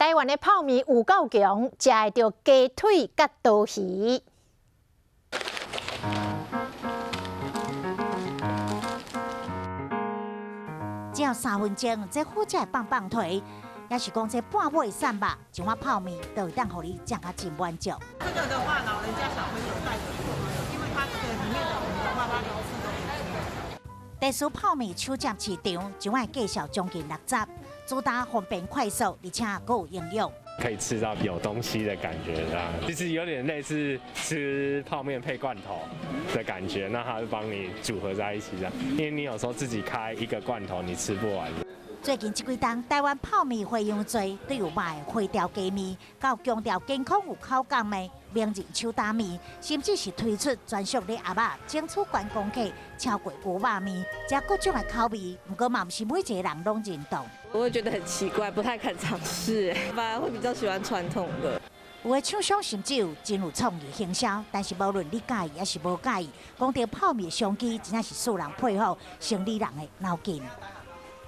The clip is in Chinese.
台湾的泡面有够强，食会到鸡腿甲刀鱼。只要3分钟，这好食的棒棒腿，也是讲这半尾散吧，一碗泡面都会当互你食甲真满足。这个的话，老人家、小朋友带着因为它这个里面的我们的话，它都是都可以。地属泡面手接市场，一碗计售将近60，主打方便快速，而且还有营养。可以吃到有东西的感觉，这样其实有点类似吃泡面配罐头的感觉，那它是帮你组合在一起的，因为你有时候自己开一个罐头，你吃不完。最近这几天，台湾泡面花样多，都有卖花雕鸡面，到强调健康有口感的名人手打面，甚至是推出专属的鸭肉，争取观光客超过5万面，加各种的口味，不过嘛不是每一个人都认同。我会觉得很奇怪，不太敢尝试，反而会比较喜欢传统的。有的厂商甚至有真有创意行销，但是无论你介意还是无介意，讲到泡面商机，真正是素人配合生理人的脑筋。